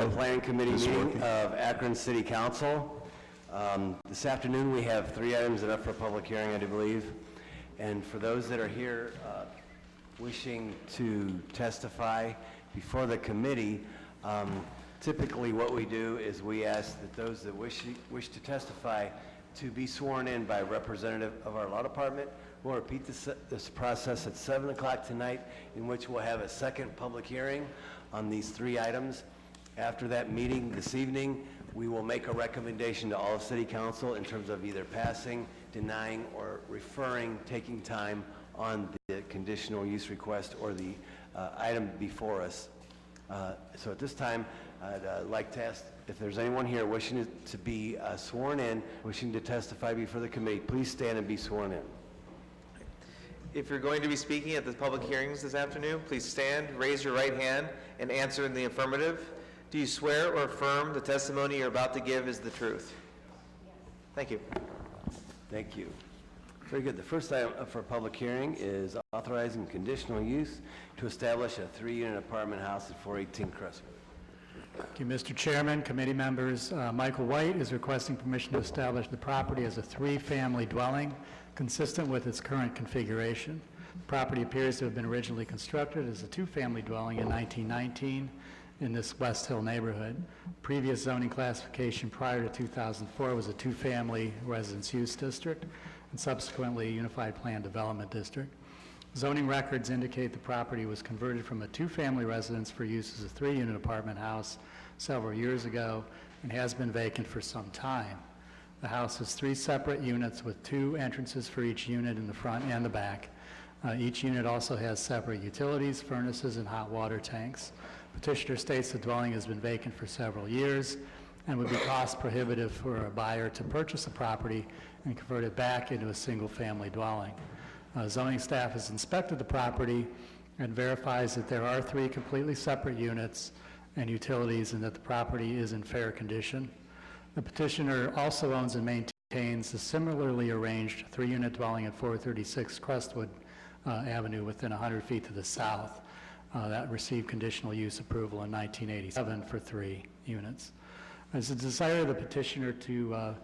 the Planning Committee meeting of Akron City Council. This afternoon we have 3 items that are up for public hearing, I do believe. And for those that are here wishing to testify before the committee, typically what we do is we ask that those that wish to testify to be sworn in by a representative of our law department. We'll repeat this process at 7 o'clock tonight, in which we'll have a second public hearing on these 3 items. After that meeting this evening, we will make a recommendation to all of City Council in terms of either passing, denying, or referring, taking time on the conditional use request or the item before us. So at this time, I'd like to ask if there's anyone here wishing to be sworn in, wishing to testify before the committee, please stand and be sworn in. If you're going to be speaking at the public hearings this afternoon, please stand, raise your right hand, and answer in the affirmative. Do you swear or affirm the testimony you're about to give is the truth? Yes. Thank you. Thank you. Very good. The first item up for public hearing is authorizing conditional use to establish a 3-unit apartment house at 418 Crestwood. Thank you, Mr. Chairman, committee members. Michael White is requesting permission to establish the property as a 3-family dwelling consistent with its current configuration. The property appears to have been originally constructed as a 2-family dwelling in 1919 in this West Hill neighborhood. Previous zoning classification prior to 2004 was a 2-family residence use district and subsequently a unified plan development district. Zoning records indicate the property was converted from a 2-family residence for use as a 3-unit apartment house several years ago and has been vacant for some time. The house has 3 separate units with 2 entrances for each unit in the front and the back. Each unit also has separate utilities, furnaces, and hot water tanks. Petitioner states the dwelling has been vacant for several years and would be cost prohibitive for a buyer to purchase the property and convert it back into a single-family dwelling. Zoning staff has inspected the property and verifies that there are 3 completely separate units and utilities and that the property is in fair condition. The petitioner also owns and maintains a similarly arranged 3-unit dwelling at 436 Crestwood Avenue within 100 feet to the south. That received conditional use approval in 1987 for 3 units. It's a desire of the petitioner to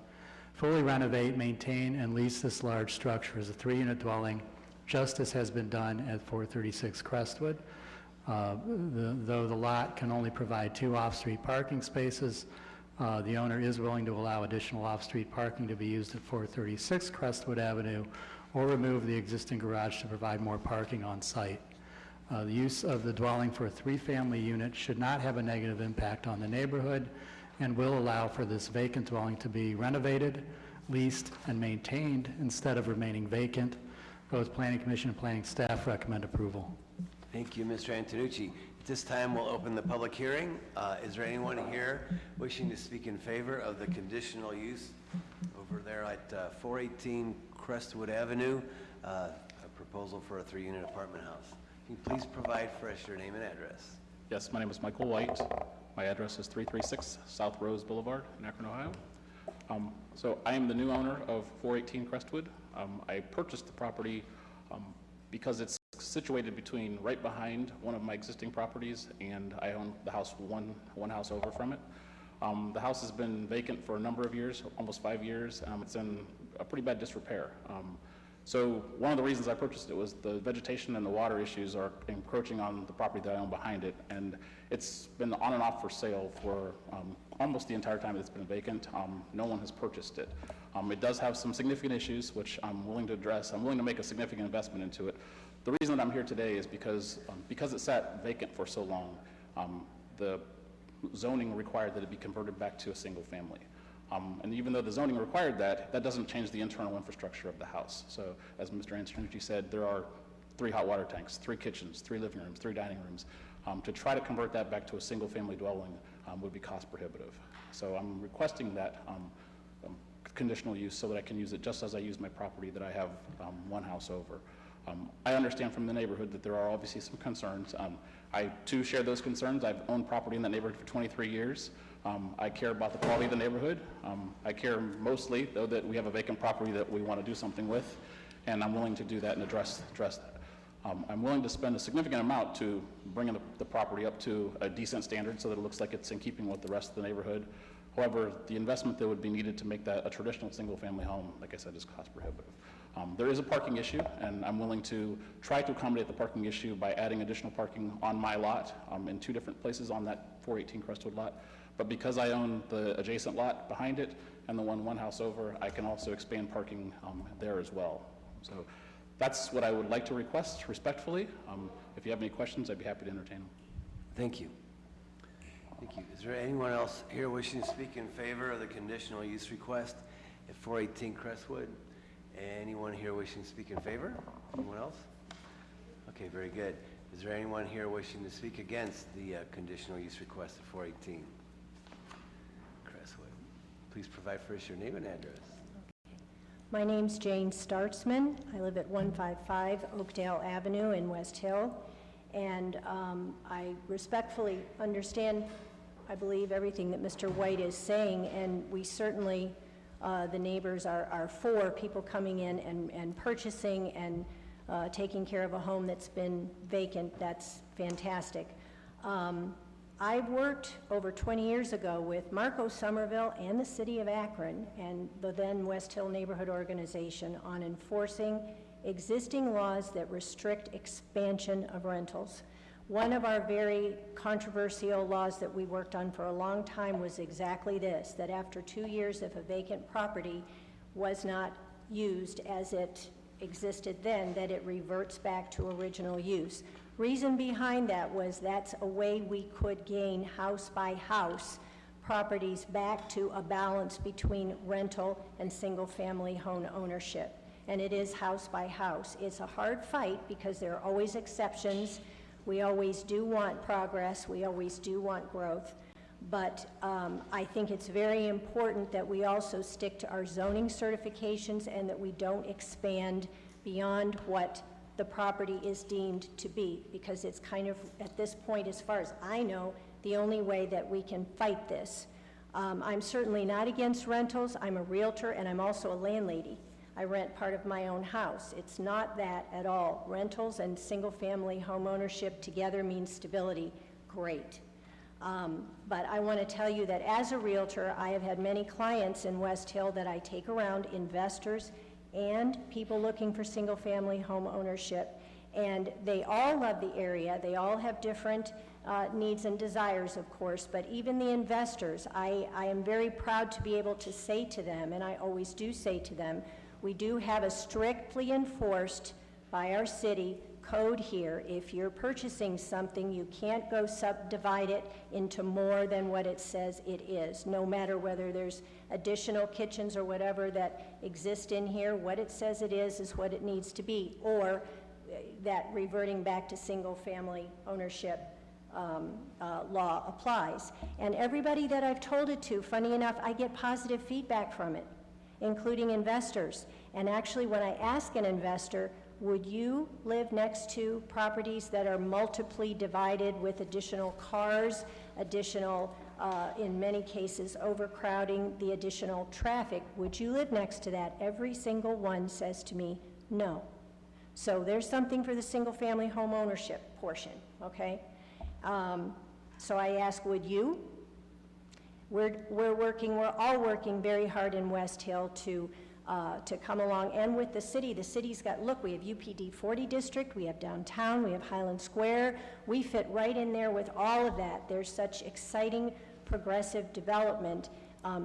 fully renovate, maintain, and lease this large structure as a 3-unit dwelling, just as has been done at 436 Crestwood. Though the lot can only provide 2 off-street parking spaces, the owner is willing to allow additional off-street parking to be used at 436 Crestwood Avenue or remove the existing garage to provide more parking on site. The use of the dwelling for a 3-family unit should not have a negative impact on the neighborhood and will allow for this vacant dwelling to be renovated, leased, and maintained instead of remaining vacant. Both Planning Commission and Planning staff recommend approval. Thank you, Mr. Antonucci. At this time, we'll open the public hearing. Is there anyone here wishing to speak in favor of the conditional use over there at 418 Crestwood Avenue, a proposal for a 3-unit apartment house? Can you please provide for us your name and address? Yes, my name is Michael White. My address is 336 South Rose Boulevard in Akron, Ohio. So I am the new owner of 418 Crestwood. I purchased the property because it's situated between right behind one of my existing properties, and I own the house one house over from it. The house has been vacant for a number of years, almost 5 years. It's in a pretty bad disrepair. So one of the reasons I purchased it was the vegetation and the water issues are encroaching on the property that I own behind it, and it's been on and off for sale for almost the entire time it's been vacant. No one has purchased it. It does have some significant issues, which I'm willing to address. I'm willing to make a significant investment into it. The reason that I'm here today is because it sat vacant for so long, the zoning required that it be converted back to a single family. And even though the zoning required that, that doesn't change the internal infrastructure of the house. So as Mr. Antonucci said, there are 3 hot water tanks, 3 kitchens, 3 living rooms, 3 dining rooms. To try to convert that back to a single family dwelling would be cost prohibitive. So I'm requesting that conditional use so that I can use it just as I use my property that I have one house over. I understand from the neighborhood that there are obviously some concerns. I too share those concerns. I've owned property in that neighborhood for 23 years. I care about the quality of the neighborhood. I care mostly, though, that we have a vacant property that we want to do something with, and I'm willing to do that and address that. I'm willing to spend a significant amount to bring the property up to a decent standard so that it looks like it's in keeping with the rest of the neighborhood. However, the investment that would be needed to make that a traditional single-family home, like I said, is cost prohibitive. There is a parking issue, and I'm willing to try to accommodate the parking issue by adding additional parking on my lot in 2 different places on that 418 Crestwood lot. But because I own the adjacent lot behind it and the one house over, I can also expand parking there as well. So that's what I would like to request respectfully. If you have any questions, I'd be happy to entertain them. Thank you. Thank you. Is there anyone else here wishing to speak in favor of the conditional use request at 418 Crestwood? Anyone here wishing to speak in favor? Anyone else? Okay, very good. Is there anyone here wishing to speak against the conditional use request at 418 Crestwood? Please provide for us your name and address. My name's Jane Startzman. I live at 155 Oakdale Avenue in West Hill, and I respectfully understand, I believe, everything that Mr. White is saying, and we certainly, the neighbors are for people coming in and purchasing and taking care of a home that's been vacant. That's fantastic. I worked over 20 years ago with Marco Somerville and the City of Akron and the then West Hill Neighborhood Organization on enforcing existing laws that restrict expansion of rentals. One of our very controversial laws that we worked on for a long time was exactly this, that after 2 years, if a vacant property was not used as it existed then, that it reverts back to original use. Reason behind that was that's a way we could gain house by house properties back to a balance between rental and single-family home ownership. And it is house by house. It's a hard fight because there are always exceptions. We always do want progress. We always do want growth. But I think it's very important that we also stick to our zoning certifications and that we don't expand beyond what the property is deemed to be, because it's kind of, at this point, as far as I know, the only way that we can fight this. I'm certainly not against rentals. I'm a realtor, and I'm also a landlady. I rent part of my own house. It's not that at all. Rentals and single-family home ownership together means stability. Great. But I want to tell you that as a realtor, I have had many clients in West Hill that I take around, investors and people looking for single-family home ownership, and they all love the area. They all have different needs and desires, of course, but even the investors, I am very proud to be able to say to them, and I always do say to them, we do have a strictly enforced by our city code here. If you're purchasing something, you can't go subdivide it into more than what it says it is, no matter whether there's additional kitchens or whatever that exist in here. What it says it is what it needs to be, or that reverting back to single-family ownership law applies. And everybody that I've told it to, funny enough, I get positive feedback from it, including investors. And actually, when I ask an investor, would you live next to properties that are multiply divided with additional cars, additional, in many cases, overcrowding, the additional traffic? Would you live next to that? Every single one says to me, no. So there's something for the single-family home ownership portion, okay? So I ask, would you? We're all working very hard in West Hill to come along, and with the city. The city's got, look, we have UPD 40 district, we have downtown, we have Highland Square. We fit right in there with all of that. There's such exciting progressive development.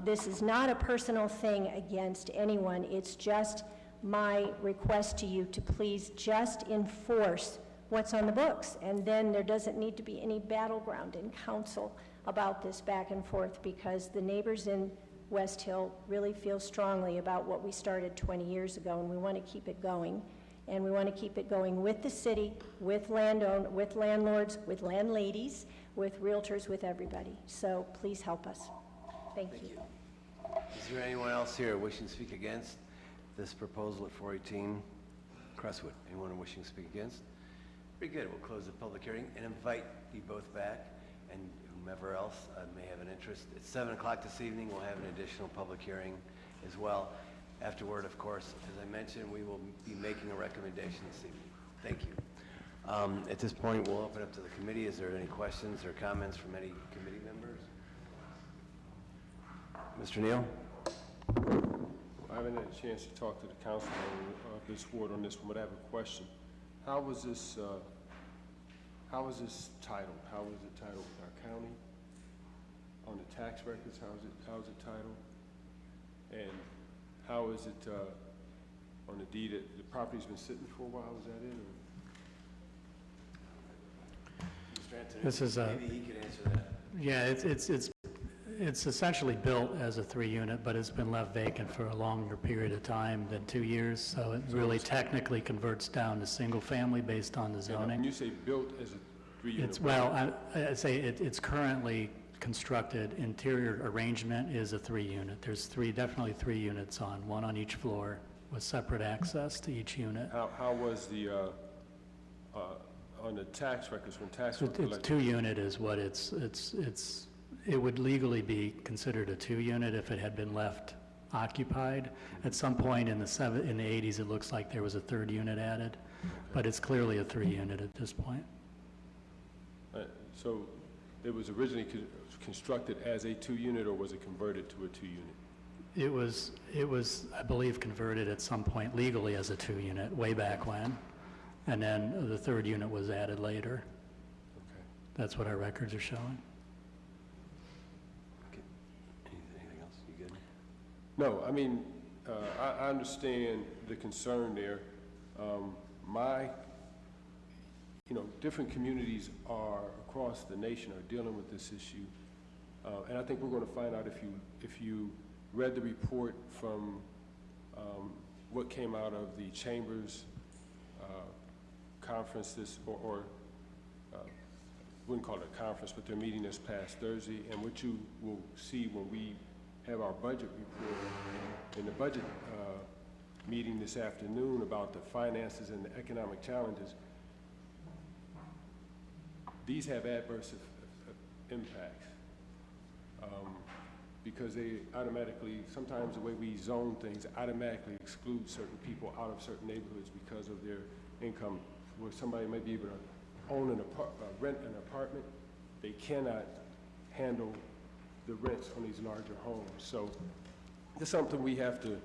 This is not a personal thing against anyone. It's just my request to you to please just enforce what's on the books, and then there doesn't need to be any battleground in council about this back and forth, because the neighbors in West Hill really feel strongly about what we started 20 years ago, and we want to keep it going. And we want to keep it going with the city, with landlords, with landladies, with realtors, with everybody. So please help us. Thank you. Is there anyone else here wishing to speak against this proposal at 418 Crestwood? Anyone wishing to speak against? Very good. We'll close the public hearing and invite you both back, and whomever else may have an interest. At 7 o'clock this evening, we'll have an additional public hearing as well. Afterward, of course, as I mentioned, we will be making a recommendation this evening. Thank you. At this point, we'll open up to the committee. Is there any questions or comments from any committee members? Mr. Neal? I haven't had a chance to talk to the council on this ward on this one, but I have a question. How was this titled? How was it titled with our county? On the tax records, how is it titled? And how is it on the deed? The property's been sitting for a while, is that it? Or? Mr. Anthony? This is a, Maybe he could answer that. yeah, it's essentially built as a 3-unit, but it's been left vacant for a longer period of time than 2 years, so it really technically converts down to single-family based on the When zoning. you say built as a 3-unit? It's, well, I say it's currently constructed. Interior arrangement is a 3-unit. There's definitely 3 units one on each floor with separate access to each unit. How was the, on the tax records, when tax were It's collected? 2-unit is what it would legally be considered a 2-unit if it had been left occupied. At some point in the 80s, it looks like there was a 3rd unit added, but it's clearly a 3-unit at this point. So it was originally constructed as a 2-unit, or was it converted to a 2-unit? It was, I believe, converted at some point legally as a 2-unit way back when, and then the 3rd unit was added later. Okay. That's what our records are showing. Anything else? You good? No, I mean, I understand the concern there. Different communities across the nation are dealing with this issue. And I think we're going to find out if you read the report from what came out of the Chambers conference wouldn't call it a conference, but their meeting this past Thursday, and what you will see when we have our budget report in the budget meeting this afternoon about the finances and the economic challenges. These have adverse impacts because they automatically, sometimes the way we zone things automatically exclude certain people out of certain neighborhoods because of their income, where somebody may be able to rent an apartment. They cannot handle the rents on these larger homes. So it's something we have to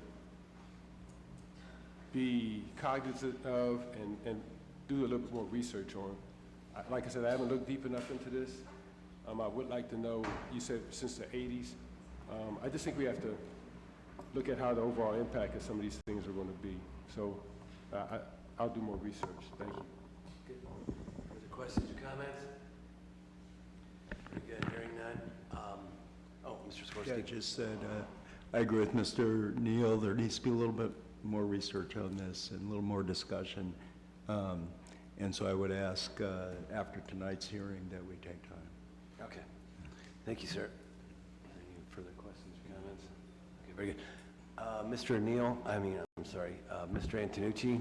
be cognizant of and do a little bit more research on. Like I said, I haven't looked deep enough into this. I would like to know, you said since the 80s. I just think we have to look at how the overall impact of some of these things are going to be. So I'll do more research. Thank you. Good. Further questions or comments? Very good. Hearing none. Mr. Skorsky. Yeah, I just said, I agree with Mr. Neal. There needs to be a little bit more research on this and a little more discussion. And so I would ask after tonight's hearing that we take time. Okay. Thank you, sir. Any further questions or comments? Okay, very good. Mr. Neal, Mr. Antonucci,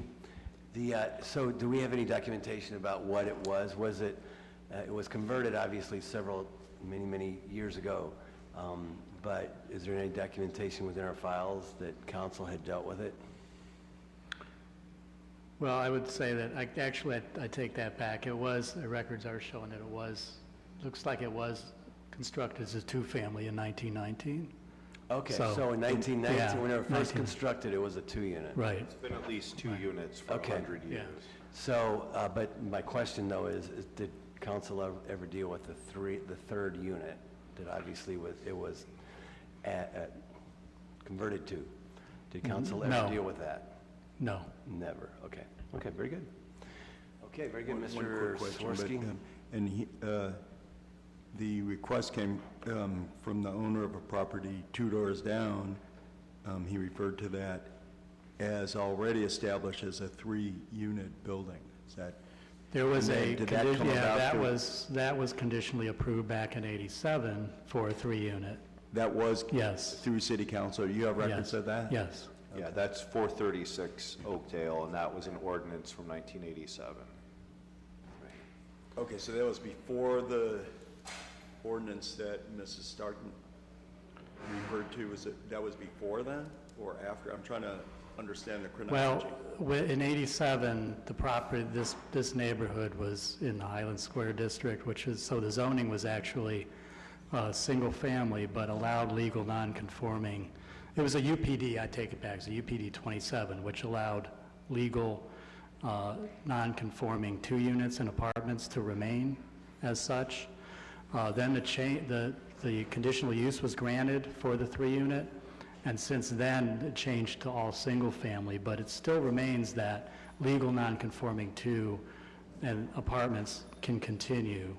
so do we have any documentation about what it was? Was it, it was converted obviously many years ago, but is there any documentation within our files that council had dealt with it? Well, I would say that I take that back. The records are showing that looks like it was constructed as a 2-family in 1919. Okay, so in 1919, yeah, when it was first constructed, it was a 2-unit. Right. It's been at least 2 units for Okay. 100 years. Yeah. So, but my question though is did council ever deal with the 3rd unit that obviously it was converted to? Did council ever No. deal with that? No. Never. Okay. Okay. Very good. Okay. Very good, One Mr. quick question, Swirsky. The request came from the owner of a property 2 doors down. He referred to that as already established as a 3-unit building. Is that? There was And did that come about through- that was conditionally approved back in '87 for a 3-unit. That was Yes. through city council. You have records Yes. of that? Yes. Yeah, that's 436 Oakdale, and that was an ordinance from 1987. Okay, so that was before the ordinance that Mrs. Starkman referred to, that was before then or after? I'm trying to understand the Well, chronology. in '87, the property, this neighborhood was in the Highland Square District, which is, so the zoning was actually single family, but allowed legal non-conforming. It was a UPD, I take it back, it was a UPD 27, which allowed legal non-conforming 2 units and apartments to remain as such. Then the conditional use was granted for the 3-unit, and since then, it changed to all single-family, but it still remains that legal non-conforming 2 and apartments can continue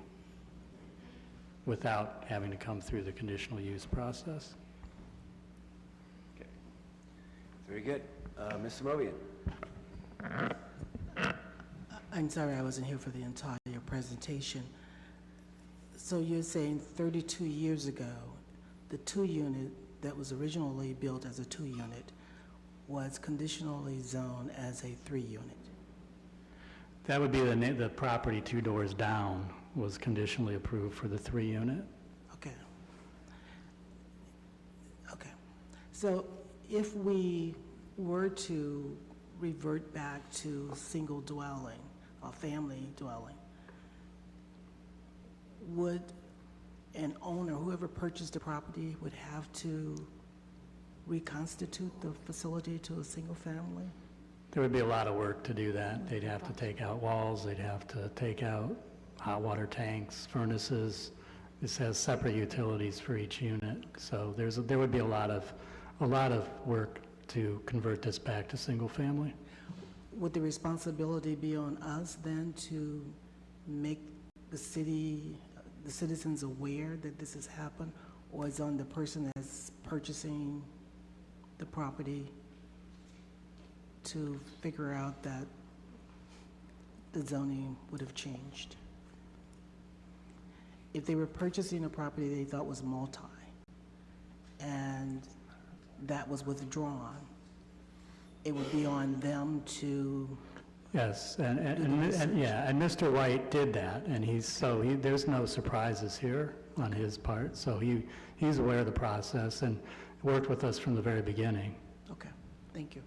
without having to come through the conditional use process. Okay. Very good. Mr. Mobian? I'm sorry I wasn't here for the entire presentation. So you're saying 32 years ago, the 2-unit that was originally built as a 2-unit was conditionally zoned as a 3-unit? That would be the property 2 doors down was conditionally approved for the 3-unit. Okay. Okay. So if we were to revert back to single dwelling or family dwelling, would an owner, whoever purchased the property, would have to reconstitute the facility to a single family? There would be a lot of work to do that. They'd have to take out walls, they'd have to take out hot water tanks, furnaces. This has separate utilities for each unit. So there would be a lot of work to convert this back to single family. Would the responsibility be on us then to make the citizens aware that this has happened, or is it on the person that's purchasing the property to figure out that the zoning would have changed? If they were purchasing a property they thought was multi, and that was withdrawn, it would be on them to... Yes, and Mr. White did that, and there's no surprises here on his part, so he's aware of the process and worked with us from the very beginning. Okay, thank you.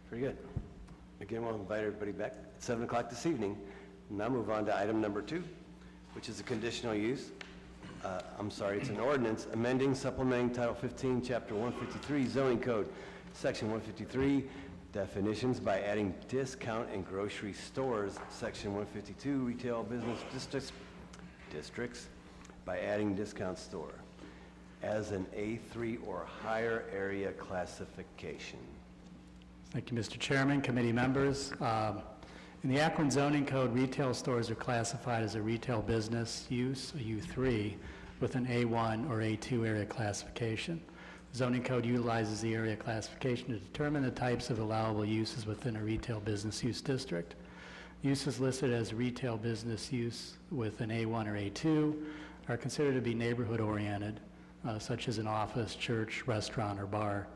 Very good. Again, we'll invite everybody back at 7 o'clock this evening. Now move on to item number 2, which is a conditional use. It's an ordinance amending, supplementing Title 15, Chapter 153, Zoning Code, Section 153, definitions by adding discount and grocery stores, Section 152, retail business districts by adding discount store as an A3 or higher area classification. Thank you, Mr. Chairman, committee members. In the Akron zoning code, retail stores are classified as a retail business use, a U3, with an A1 or A2 area classification. The zoning code utilizes the area classification to determine the types of allowable uses within a retail business use district. Uses listed as retail business use with an A1 or A2 are considered to be neighborhood-oriented, such as an office, church, restaurant, or bar.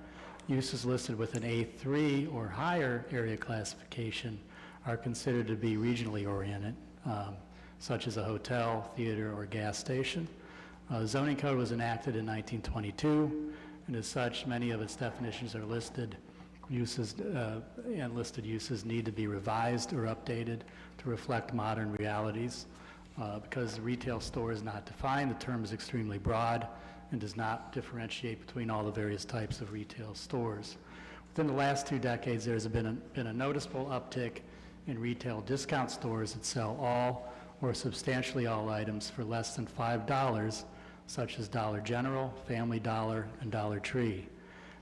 Uses listed with an A3 or higher area classification are considered to be regionally oriented, such as a hotel, theater, or gas station. The zoning code was enacted in 1922, and as such, many of its definitions are listed. Uses and listed uses need to be revised or updated to reflect modern realities. Because the retail store is not defined, the term is extremely broad and does not differentiate between all the various types of retail stores. Within the last 2 decades, there's been a noticeable uptick in retail discount stores that sell all or substantially all items for less than $5, such as Dollar General, Family Dollar, and Dollar Tree.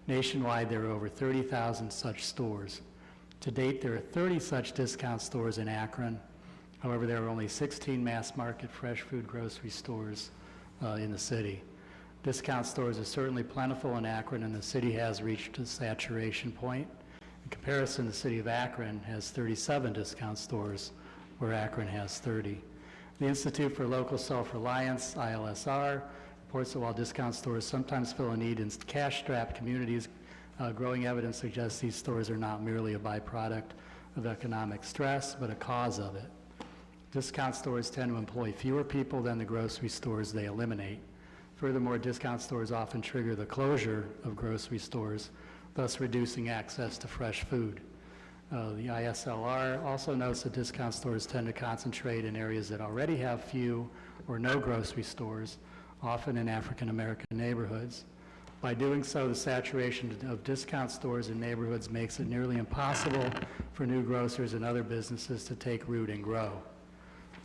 Nationwide, there are over 30,000 such stores. To date, there are 30 such discount stores in Akron. However, there are only 16 mass market fresh food grocery stores in the city. Discount stores are certainly plentiful in Akron, and the city has reached a saturation point. In comparison, the city of Akron has 37 discount stores, where Akron has 30. The Institute for Local Self-Reliance, ILSR, reports that while discount stores sometimes fill a need in cash-strapped communities, growing evidence suggests these stores are not merely a byproduct of economic stress, but a cause of it. Discount stores tend to employ fewer people than the grocery stores they eliminate. Furthermore, discount stores often trigger the closure of grocery stores, thus reducing access to fresh food. The ISLR also notes that discount stores tend to concentrate in areas that already have few or no grocery stores, often in African American neighborhoods. By doing so, the saturation of discount stores in neighborhoods makes it nearly impossible for new grocers and other businesses to take root and grow.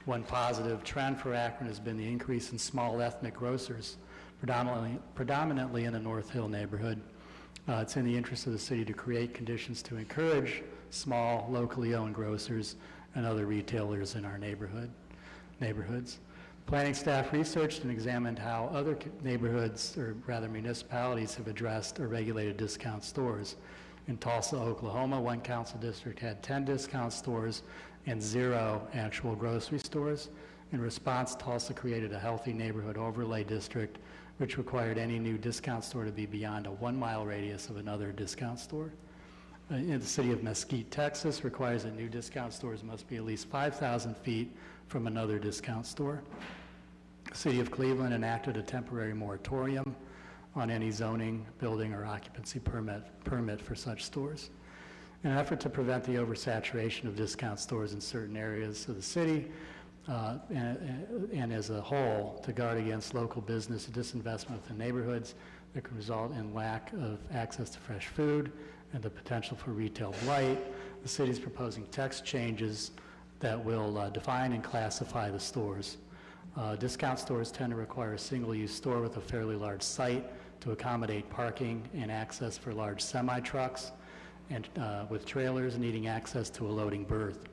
One positive trend for Akron has been the increase in small ethnic grocers, predominantly in the North Hill neighborhood. It's in the interest of the city to create conditions to encourage small, locally owned grocers and other retailers in our neighborhoods. Planning staff researched and examined how other neighborhoods, or rather municipalities, have addressed or regulated discount stores. In Tulsa, Oklahoma, one council district had 10 discount stores and 0 actual grocery stores. In response, Tulsa created a healthy neighborhood overlay district, which required any new discount store to be beyond a 1-mile radius of another discount store. In the city of Mesquite, Texas, requires that new discount stores must be at least 5,000 feet from another discount store. The city of Cleveland enacted a temporary moratorium on any zoning, building, or occupancy permit for such stores. In an effort to prevent the oversaturation of discount stores in certain areas of the city, and as a whole, to guard against local business disinvestment within neighborhoods that could result in lack of access to fresh food and the potential for retail blight, the city is proposing text changes that will define and classify the stores. Discount stores tend to require a single-use store with a fairly large site to accommodate parking and access for large semi-trucks, and with trailers needing access to a loading berth.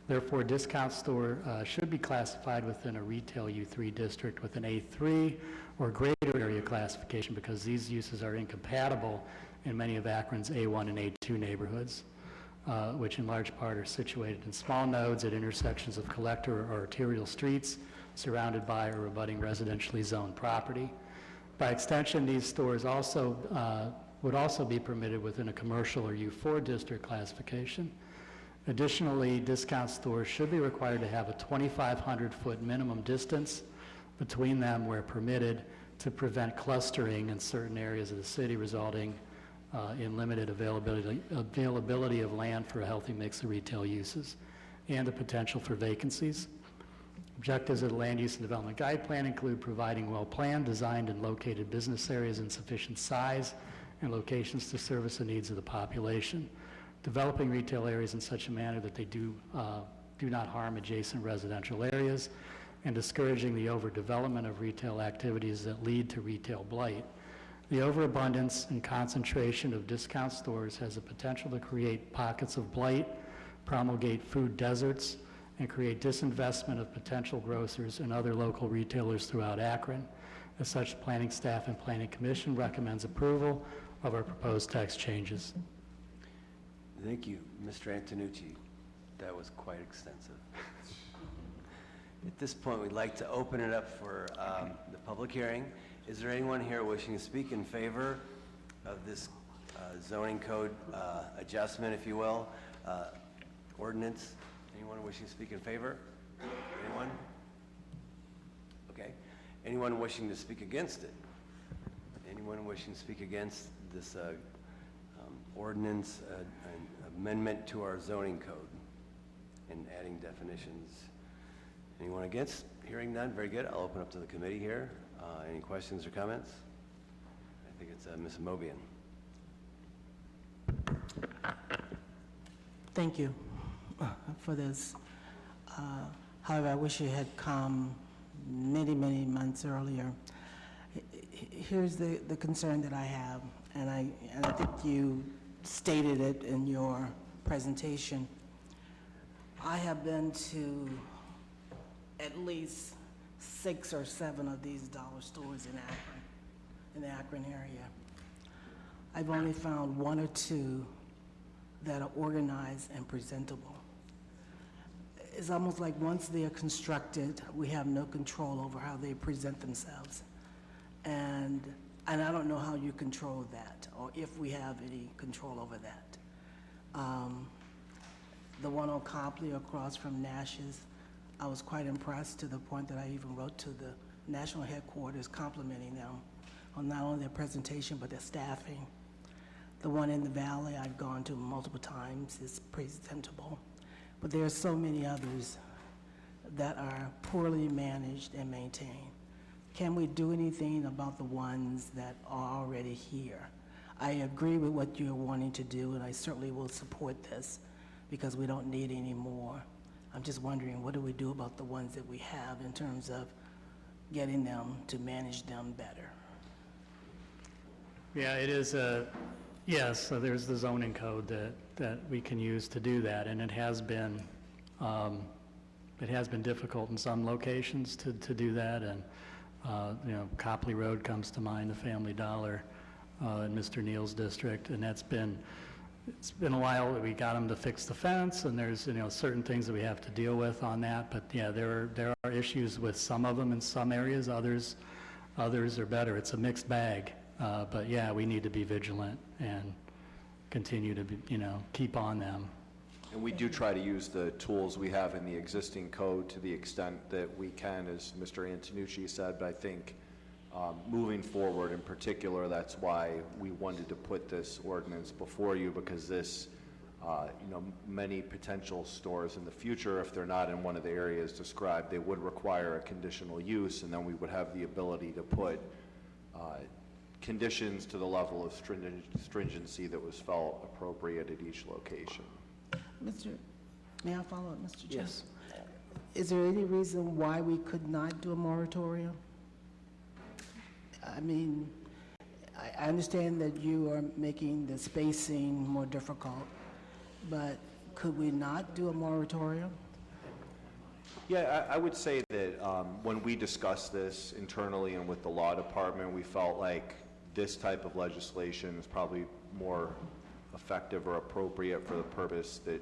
Therefore, discount store should be classified within a retail U3 district with an A3 or greater area classification, because these uses are incompatible in many of Akron's A1 and A2 neighborhoods, which in large part are situated in small nodes at intersections of collector or arterial streets surrounded by or abutting residentially zoned property. By extension, these stores would also be permitted within a commercial or U4 district classification. Additionally, discount stores should be required to have a 2,500-foot minimum distance between them where permitted, to prevent clustering in certain areas of the city, resulting in limited availability of land for a healthy mix of retail uses, and the potential for vacancies. Objectives of the Land Use and Development Guide Plan include providing well-planned, designed, and located business areas in sufficient size and locations to service the needs of the population, developing retail areas in such a manner that they do not harm adjacent residential areas, and discouraging the overdevelopment of retail activities that lead to retail blight. The overabundance and concentration of discount stores has the potential to create pockets of blight, promulgate food deserts, and create disinvestment of potential grocers and other local retailers throughout Akron. As such, Planning Staff and Planning Commission recommends approval of our proposed text changes. Thank you, Mr. Antonucci. That was quite extensive. At this point, we'd like to open it up for the public hearing. Is there anyone here wishing to speak in favor of this zoning code adjustment, if you will, ordinance? Anyone wishing to speak in favor? Anyone? Okay. Anyone wishing to speak against it? Anyone wishing to speak against this ordinance, an amendment to our zoning code and adding definitions? Anyone against? Hearing none, very good. I'll open up to the committee here. Any questions or comments? I think it's Ms. Mobian. Thank you for this. However, I wish it had come many, many months earlier. Here's the concern that I have, and I think you stated it in your presentation. I have been to at least 6 or 7 of these dollar stores in Akron, in the Akron area. I've only found 1 or 2 that are organized and presentable. It's almost like once they are constructed, we have no control over how they present themselves. And I don't know how you control that, or if we have any control over that. The one on Copley across from Nash's, I was quite impressed to the point that I even wrote to the national headquarters complimenting them on not only their presentation, but their staffing. The one in the valley I've gone to multiple times is presentable, but there are so many others that are poorly managed and maintained. Can we do anything about the ones that are already here? I agree with what you're wanting to do, and I certainly will support this because we don't need any more. I'm just wondering, what do we do about the ones that we have in terms of getting them to manage them better? Yeah, it is yes, so there's the zoning code that we can use to do that, and it has been difficult in some locations to do that, and Copley Road comes to mind, the Family Dollar in Mr. Neal's district, and it's been a while that we got them to fix the fence, and there's certain things that we have to deal with on that, but yeah, there are issues with some of them in some areas. Others are better. It's a mixed bag, but yeah, we need to be vigilant and continue to be, keep on them. And we do try to use the tools we have in the existing code to the extent that we can, as Mr. Antonucci said, but I think moving forward in particular, that's why we wanted to put this ordinance before you, because this, many potential stores in the future, if they're not in one of the areas described, they would require a conditional use, and then we would have the ability to put conditions to the level of stringency that was felt appropriate at each location. May I follow up, Mr. Chair? Yes. Is there any reason why we could not do a moratorium? I mean, I understand that you are making the spacing more difficult, but could we not do a moratorium? Yeah, I would say that when we discussed this internally and with the law department, we felt like this type of legislation is probably more effective or appropriate for the purpose that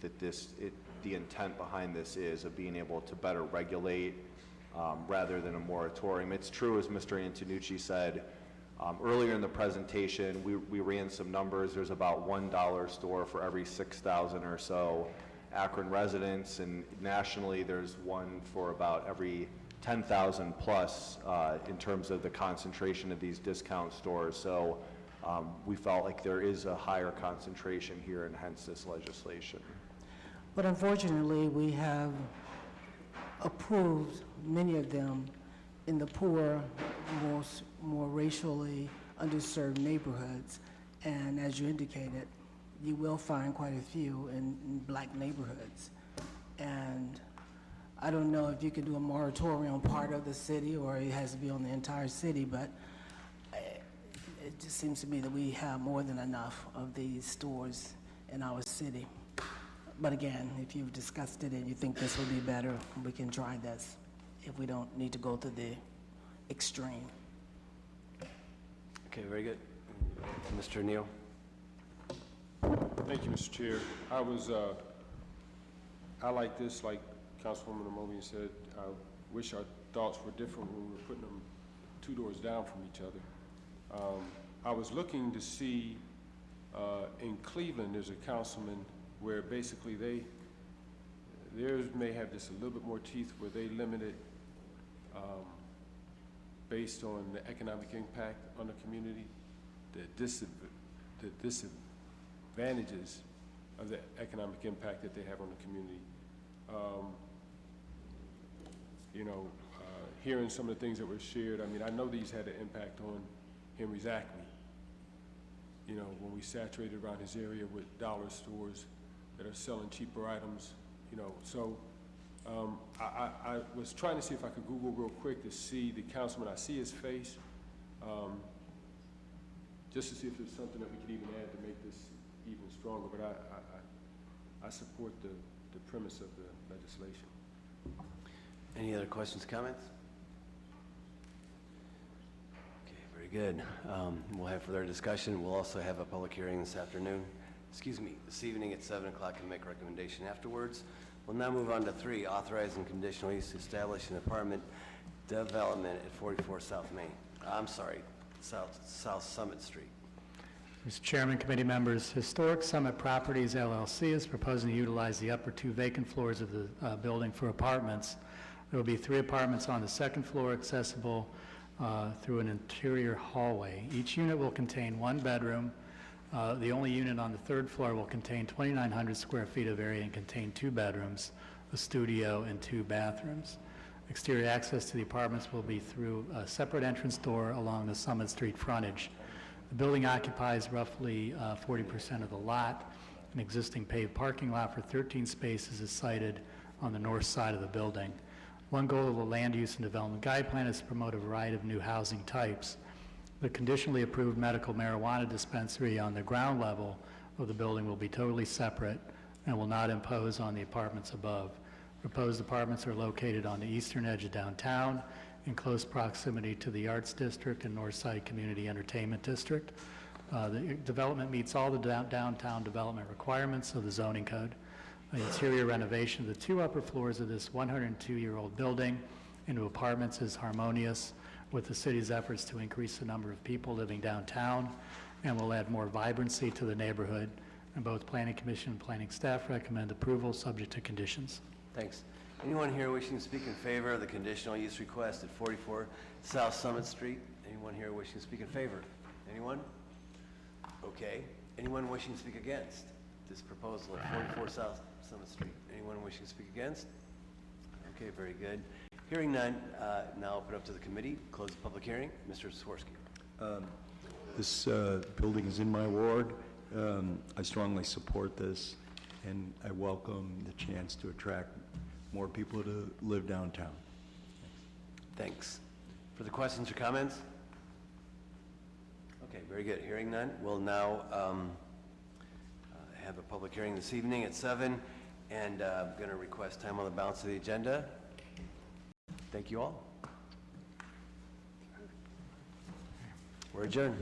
the intent behind this is, of being able to better regulate rather than a moratorium. It's true, as Mr. Antonucci said earlier in the presentation, we ran some numbers. There's about $1 store for every 6,000 or so Akron residents, and nationally there's one for about every 10,000 plus in terms of the concentration of these discount stores. So we felt like there is a higher concentration here, and hence this legislation. But unfortunately, we have approved many of them in the poor, more racially underserved neighborhoods. And as you indicated, you will find quite a few in black neighborhoods. And I don't know if you can do a moratorium on part of the city or it has to be on the entire city, but it just seems to me that we have more than enough of these stores in our city. But again, if you've discussed it and you think this would be better, we can try this if we don't need to go to the extreme. Okay, very good. Mr. Neal? Thank you, Mr. Chair. I like this, like Councilwoman Amobian said. I wish our thoughts were different when we were putting them 2 doors down from each other. I was looking to see in Cleveland, there's a councilman where basically theirs may have just a little bit more teeth, where they limit it based on the economic impact on the community, the disadvantages of the economic impact that they have on the community. Hearing some of the things that were shared, I mean, I know these had an impact on Henry's Acme. When we saturated around his area with dollar stores that are selling cheaper items, so I was trying to see if I could Google real quick to see the councilman. I see his face, just to see if there's something that we could even add to make this even stronger, but I support the premise of the legislation. Any other questions, comments? Okay, very good. We'll have further discussion. We'll also have a public hearing this evening at 7 o'clock and make a recommendation afterwards. We'll now move on to 3, authorizing conditional use to establish an apartment development at 44 South Summit Street. Mr. Chairman, committee members, Historic Summit Properties LLC is proposing to utilize the upper 2 vacant floors of the building for apartments. There will be 3 apartments on the second floor accessible through an interior hallway. Each unit will contain 1 bedroom. The only unit on the 3rd floor will contain 2,900 square feet of area and contain 2 bedrooms, a studio, and 2 bathrooms. Exterior access to the apartments will be through a separate entrance door along the Summit Street frontage. The building occupies roughly 40% of the lot. An existing paved parking lot for 13 spaces is sited on the north side of the building. One goal of the Land Use and Development Guide Plan is to promote a variety of new housing types. The conditionally approved medical marijuana dispensary on the ground level of the building will be totally separate and will not impose on the apartments above. Proposed apartments are located on the eastern edge of downtown in close proximity to the Arts District and Northside Community Entertainment District. The development meets all the downtown development requirements of the zoning code. The interior renovation of the 2 upper floors of this 102-year-old building into apartments is harmonious with the city's efforts to increase the number of people living downtown and will add more vibrancy to the neighborhood. And both Planning Commission and Planning staff recommend approval subject to conditions. Thanks. Anyone here wishing to speak in favor of the conditional use request at 44 South Summit Street? Anyone here wishing to speak in favor? Anyone? Okay. Anyone wishing to speak against this proposal at 44 South Summit Street? Anyone wishing to speak against? Okay, very good. Hearing none, now open up to the committee. Close the public hearing. Mr. Swirsky. This building is in my ward. I strongly support this, and I welcome the chance to attract more people to live downtown. Thanks. Further questions or comments? Okay, very good. Hearing none, we'll now have a public hearing this evening at 7, and I'm going to request time on the balance of the agenda. Thank you all. We're adjourned.